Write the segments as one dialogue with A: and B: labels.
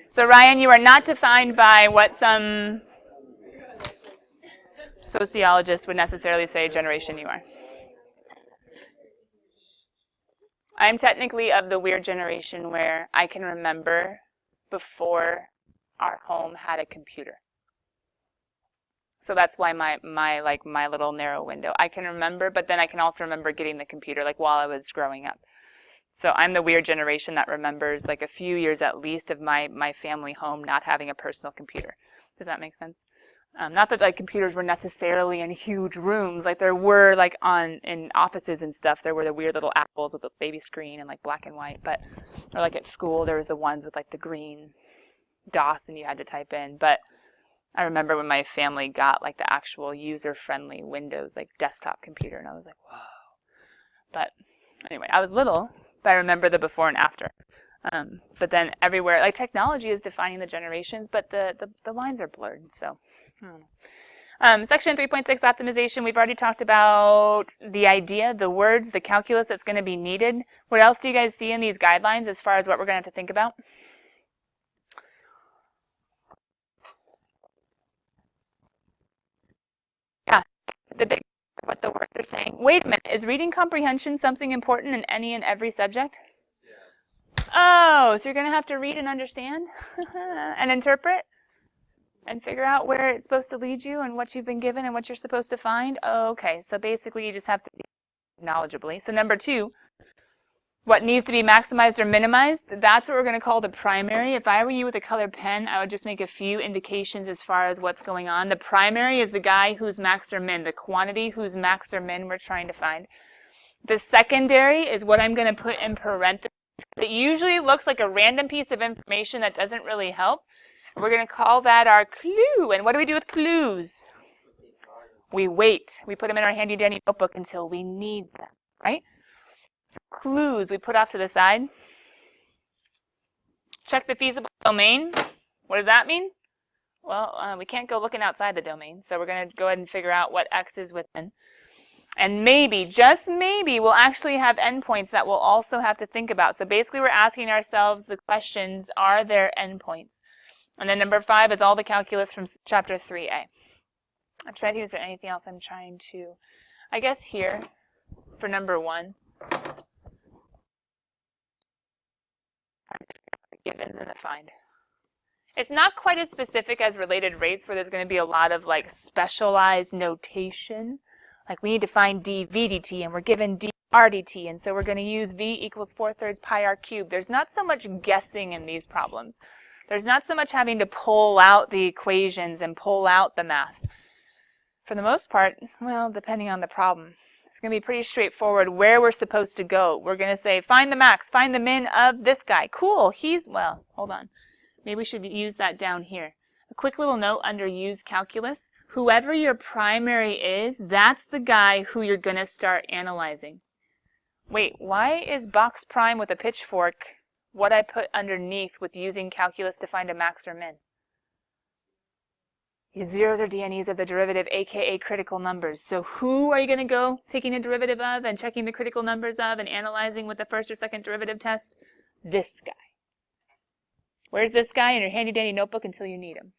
A: So Ryan, you are not defined by what some sociologist would necessarily say generation you are. I'm technically of the weird generation where I can remember before our home had a computer. So that's why my little narrow window. I can remember, but then I can also remember getting the computer like while I was growing up. So I'm the weird generation that remembers like a few years at least of my family home not having a personal computer. Does that make sense? Not that like computers were necessarily in huge rooms, like there were like in offices and stuff, there were the weird little apples with the baby screen and like black and white, or like at school there was the ones with like the green DOS and you had to type in. But I remember when my family got like the actual user-friendly Windows like desktop computer, and I was like, whoa. But anyway, I was little, but I remember the before and after. But then everywhere, like technology is defining the generations, but the lines are blurred, so I don't know. Section 3.6 optimization, we've already talked about the idea, the words, the calculus that's going to be needed. What else do you guys see in these guidelines as far as what we're going to have to think about? Yeah, what the words are saying. Wait a minute, is reading comprehension something important in any and every subject? Oh, so you're going to have to read and understand and interpret and figure out where it's supposed to lead you and what you've been given and what you're supposed to find? Oh, okay, so basically you just have to be knowledgeably. So number 2, what needs to be maximized or minimized, that's what we're going to call the primary. If I were you with a colored pen, I would just make a few indications as far as what's going on. The primary is the guy who's max or min, the quantity whose max or min we're trying to find. The secondary is what I'm going to put in parentheses. It usually looks like a random piece of information that doesn't really help. We're going to call that our clue. And what do we do with clues? We wait. We put them in our handy-dandy notebook until we need them, right? So clues we put off to the side. Check the feasible domain. What does that mean? Well, we can't go looking outside the domain, so we're going to go ahead and figure out what X is within. And maybe, just maybe, we'll actually have endpoints that we'll also have to think about. So basically we're asking ourselves the questions, are there endpoints? And then number 5 is all the calculus from chapter 3a. I'm trying to think, is there anything else I'm trying to, I guess here, for number 1. Givens and the find. It's not quite as specific as related rates where there's going to be a lot of like specialized notation. Like we need to find d v dt and we're given d r dt, and so we're going to use v equals 4/3 pi r cubed. There's not so much guessing in these problems. There's not so much having to pull out the equations and pull out the math. For the most part, well, depending on the problem, it's going to be pretty straightforward where we're supposed to go. We're going to say, find the max, find the min of this guy. Cool, well, hold on. Maybe we should use that down here. A quick little note under use calculus. Whoever your primary is, that's the guy who you're going to start analyzing. Wait, why is box prime with a pitchfork what I put underneath with using calculus to find a max or min? These zeros are DNEs of the derivative, aka critical numbers. So who are you going to go taking a derivative of and checking the critical numbers of and analyzing with the first or second derivative test? This guy. Where's this guy in your handy-dandy notebook until you need him?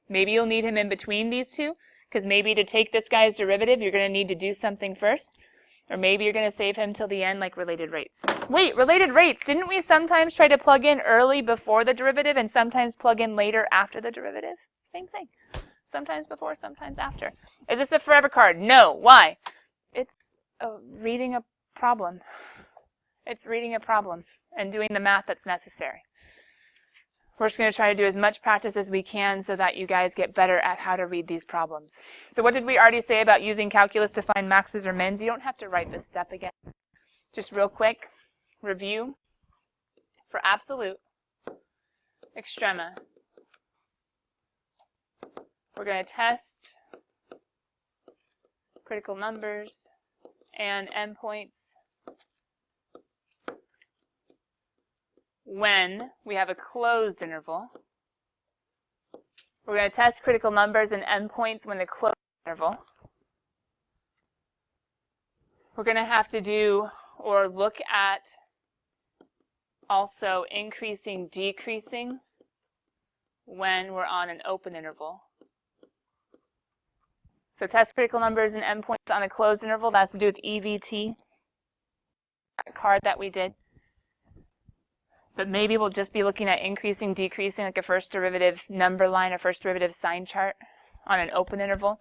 A: Maybe you'll need him in between these two, because maybe to take this guy's derivative, you're going to need to do something first. Or maybe you're going to save him till the end like related rates. Wait, related rates. Didn't we sometimes try to plug in early before the derivative and sometimes plug in later after the derivative? Same thing. Sometimes before, sometimes after. Is this a forever card? No. Why? It's reading a problem. It's reading a problem and doing the math that's necessary. We're just going to try to do as much practice as we can so that you guys get better at how to read these problems. So what did we already say about using calculus to find maxes or mins? You don't have to write this step again. Just real quick, review. For absolute, extrema, we're going to test critical numbers and endpoints when we have a closed interval. We're going to test critical numbers and endpoints when the closed interval. We're going to have to do or look at also increasing, decreasing when we're on an open interval. So test critical numbers and endpoints on a closed interval, that's to do with EVT, that card that we did. But maybe we'll just be looking at increasing, decreasing, like a first derivative number line, a first derivative sign chart on an open interval.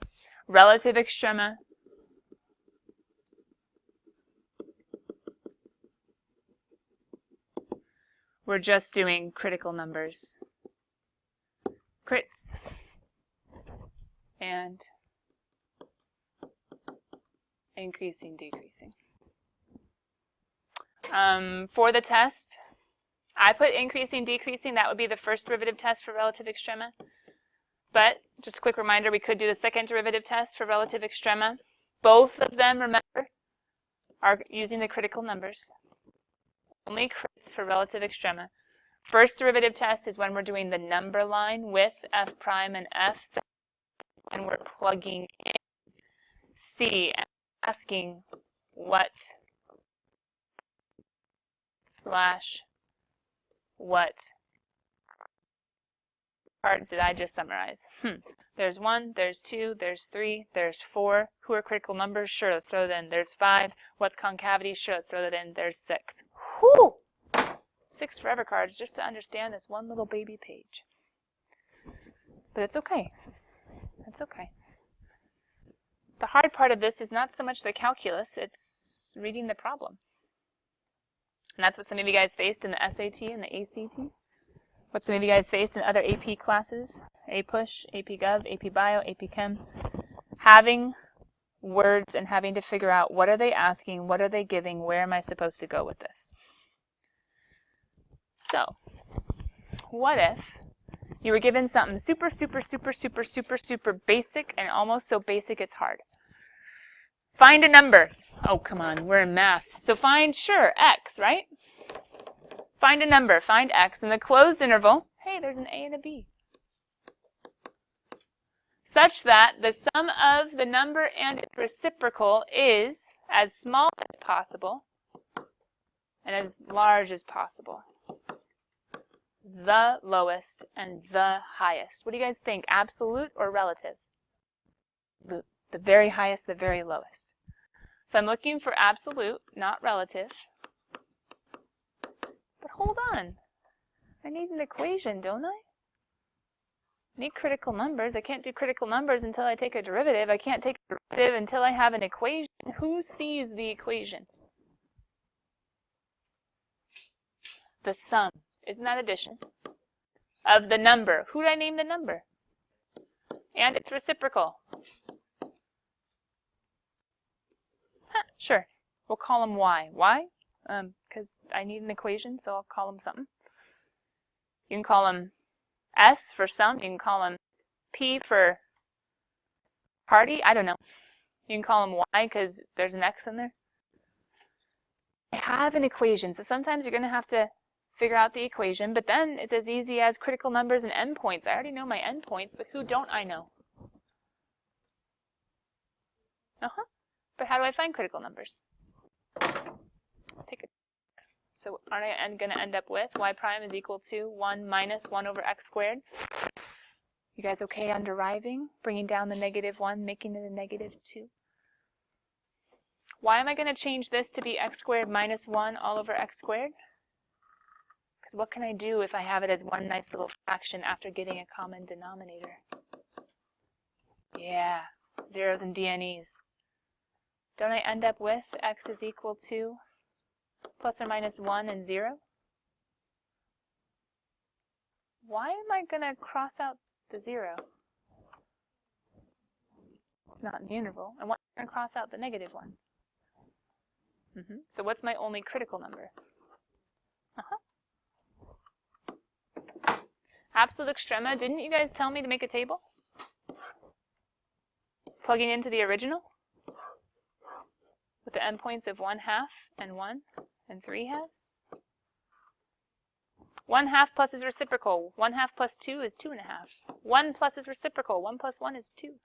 A: Relative extrema, we're just doing critical numbers. Crits and increasing, decreasing. For the test, I put increasing, decreasing. That would be the first derivative test for relative extrema. But just a quick reminder, we could do the second derivative test for relative extrema. Both of them, remember, are using the critical numbers. Only crits for relative extrema. First derivative test is when we're doing the number line with f prime and f, and we're plugging in C and asking what slash what cards did I just summarize? There's 1, there's 2, there's 3, there's 4. Who are critical numbers? Sure, let's throw that in. There's 5. What's concavity? Sure, let's throw that in. There's 6. Whew! 6 forever cards just to understand this one little baby page. But it's okay. It's okay. The hard part of this is not so much the calculus, it's reading the problem. And that's what some of you guys faced in the SAT and the ACT. What some of you guys faced in other AP classes, APUSH, AP Gov, AP Bio, AP Chem. Having words and having to figure out what are they asking, what are they giving, where am I supposed to go with this? So, what if you were given something super, super, super, super, super, super basic and almost so basic it's hard? Find a number. Oh, come on, we're in math. So find, sure, x, right? Find a number, find x. In the closed interval, hey, there's an a and a b. Such that the sum of the number and its reciprocal is as small as possible and as large as possible. The lowest and the highest. What do you guys think, absolute or relative? The very highest, the very lowest. So I'm looking for absolute, not relative. But hold on. I need an equation, don't I? I need critical numbers. I can't do critical numbers until I take a derivative. I can't take a derivative until I have an equation. Who sees the equation? The sum. Isn't that addition? Of the number. Who did I name the number? And its reciprocal. Sure. We'll call them y. Why? Because I need an equation, so I'll call them something. You can call them S for sum. You can call them P for party. I don't know. You can call them y because there's an x in there. I have an equation, so sometimes you're going to have to figure out the equation, but then it's as easy as critical numbers and endpoints. I already know my endpoints, but who don't I know? But how do I find critical numbers? Let's take a. So aren't I going to end up with y prime is equal to 1 minus 1 over x squared? You guys okay on deriving? Bringing down the negative 1, making it a negative 2. Why am I going to change this to be x squared minus 1 all over x squared? Because what can I do if I have it as one nice little fraction after getting a common denominator? Yeah, zeros and DNEs. Don't I end up with x is equal to plus or minus 1 and 0? Why am I going to cross out the 0? It's not in the interval. And why am I going to cross out the negative 1? So what's my only critical number? Absolute extrema. Didn't you guys tell me to make a table? Plugging into the original? With the endpoints of 1/2 and 1 and 3/2. 1/2 plus is reciprocal. 1/2 plus 2 is 2 1/2. 1 plus is reciprocal. 1 plus 1 is 2.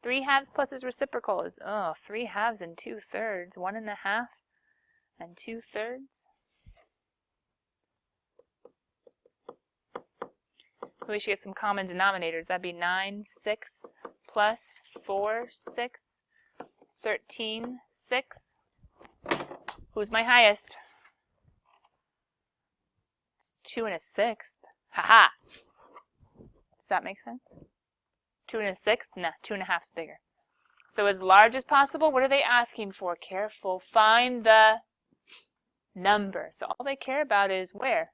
A: 3/2 plus is reciprocal is 3/2 and 2/3. 1 1/2 and 2/3. We should get some common denominators. That'd be 9, 6, plus 4, 6, 13, 6. Who's my highest? It's 2 and a 6th. Haha! Does that make sense? 2 and a 6th? Nah, 2 and a half is bigger. So as large as possible, what are they asking for? Careful. Find the number. So all they care about is where.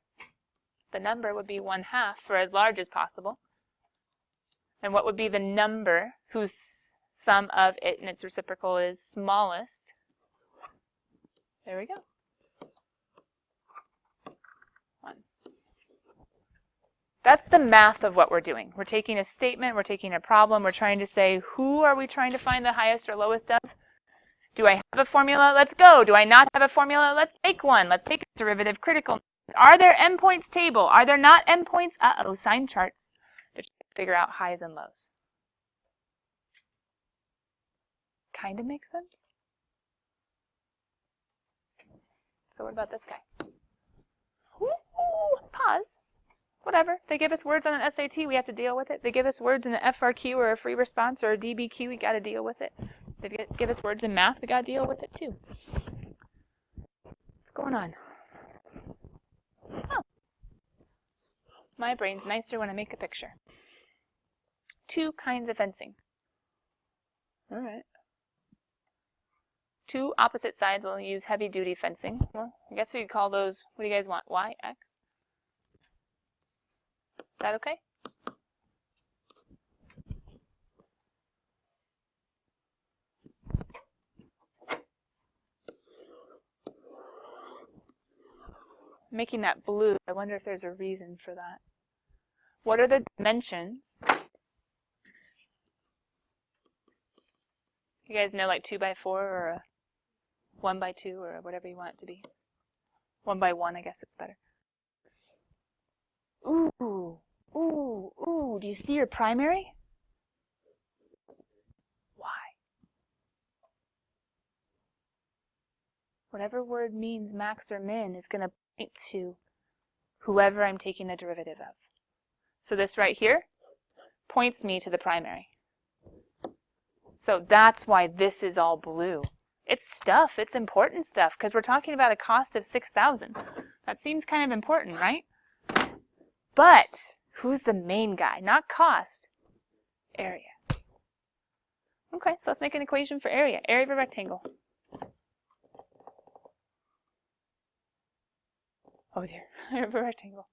A: The number would be 1/2 for as large as possible. And what would be the number whose sum of it and its reciprocal is smallest? There we go. 1. That's the math of what we're doing. We're taking a statement, we're taking a problem, we're trying to say, who are we trying to find the highest or lowest of? Do I have a formula? Let's go. Do I not have a formula? Let's make one. Let's take a derivative critical. Are there endpoints table? Are there not endpoints? Uh-oh, sign charts. To figure out highs and lows. Kind of makes sense. So what about this guy? Ooh, pause. Whatever. They give us words on an SAT, we have to deal with it. They give us words in an FRQ or a free response or a DBQ, we got to deal with it. They give us words in math, we got to deal with it too. What's going on? Oh. My brain's nicer when I make a picture. 2 kinds of fencing. All right. 2 opposite sides will use heavy-duty fencing. Well, I guess we could call those, what do you guys want, Y, X? Is that okay? Making that blue, I wonder if there's a reason for that. What are the dimensions? You guys know like 2 by 4 or a 1 by 2 or whatever you want it to be. 1 by 1, I guess it's better. Ooh, ooh, ooh, do you see your primary? Why? Whatever word means max or min is going to point to whoever I'm taking the derivative of. So this right here points me to the primary. So that's why this is all blue. It's stuff, it's important stuff, because we're talking about a cost of $6,000. That seems kind of important, right? But who's the main guy? Not cost, area. Okay, so let's make an equation for area. Area of a rectangle. Oh dear, area of a rectangle.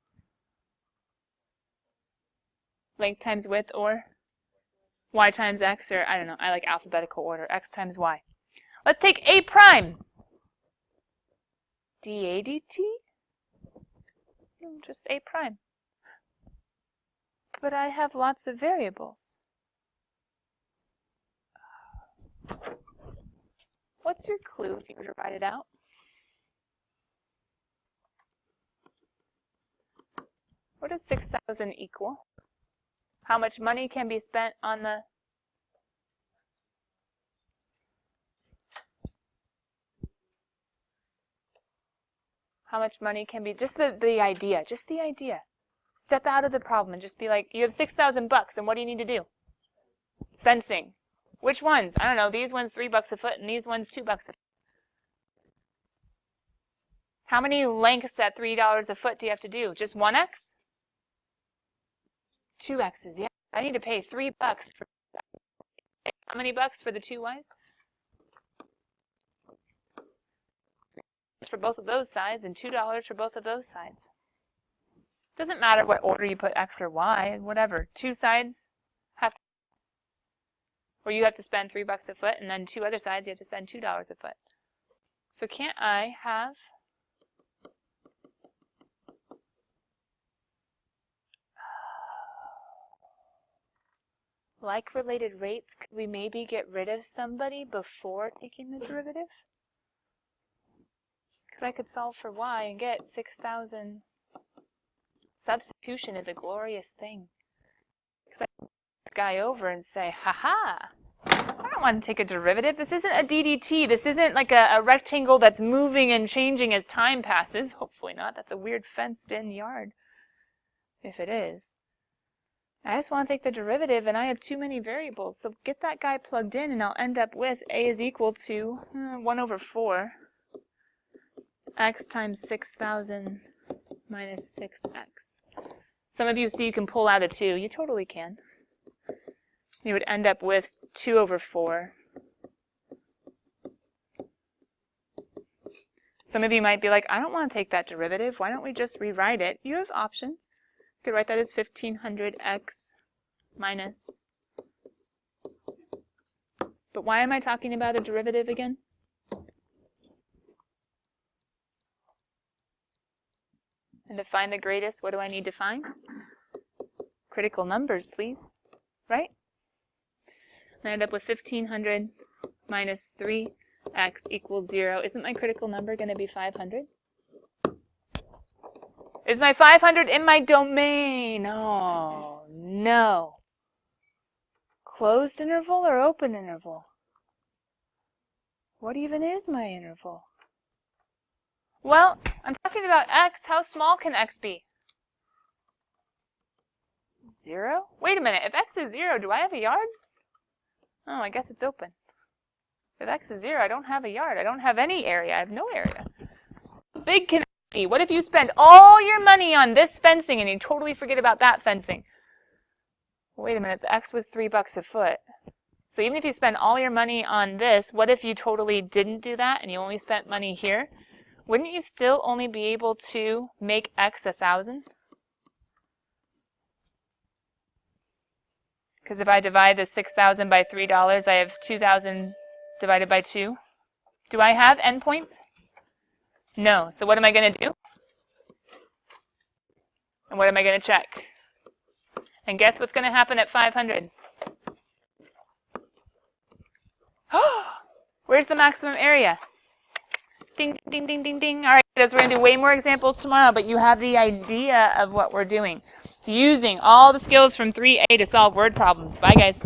A: Length times width or y times x, or I don't know, I like alphabetical order. X times y. Let's take a prime. dA dt? Just a prime. But I have lots of variables. What's your clue if you were to write it out? What does 6,000 equal? How much money can be spent on the... How much money can be... Just the idea. Just the idea. Step out of the problem and just be like, you have 6,000 bucks, and what do you need to do? Fencing. Which ones? I don't know. These ones $3 a foot, and these ones $2 a foot. How many lengths at $3 a foot do you have to do? Just 1x? 2 x's, yeah. I need to pay $3 for... How many bucks for the 2 y's? For both of those sides, and $2 for both of those sides. Doesn't matter what order you put x or y, whatever. 2 sides have to, or you have to spend $3 a foot, and then 2 other sides you have to spend $2 a foot. So can't I have like related rates? Could we maybe get rid of somebody before taking the derivative? Because I could solve for y and get 6,000. Substitution is a glorious thing. Because I can put the guy over and say, ha-ha, I don't want to take a derivative. This isn't a DDT. This isn't like a rectangle that's moving and changing as time passes. Hopefully not. That's a weird fenced-in yard, if it is. I just want to take the derivative, and I have too many variables. So get that guy plugged in, and I'll end up with a is equal to 1 over 4 x times 6,000 minus 6x. Some of you see you can pull out a 2. You totally can. You would end up with 2 over 4. Some of you might be like, I don't want to take that derivative. Why don't we just rewrite it? You have options. You could write that as 1,500x minus. But why am I talking about a derivative again? And to find the greatest, what do I need to find? Critical numbers, please. Right? And I end up with 1,500 minus 3x equals 0. Isn't my critical number going to be 500? Is my 500 in my domain? Oh, no. Closed interval or open interval? What even is my interval? Well, I'm talking about x. How small can x be? 0? Wait a minute. If x is 0, do I have a yard? Oh, I guess it's open. If x is 0, I don't have a yard. I don't have any area. I have no area. How big can x be? What if you spend all your money on this fencing and you totally forget about that fencing? Wait a minute. The x was $3 a foot. So even if you spend all your money on this, what if you totally didn't do that and you only spent money here? Wouldn't you still only be able to make x 1,000? Because if I divide the 6,000 by $3, I have 2,000 divided by 2. Do I have endpoints? No. So what am I going to do? And what am I going to check? And guess what's going to happen at 500? Where's the maximum area? Ding, ding, ding, ding, ding. All right, guys, we're going to do way more examples tomorrow, but you have the idea of what we're doing. Using all the skills from 3A to solve word problems. Bye, guys.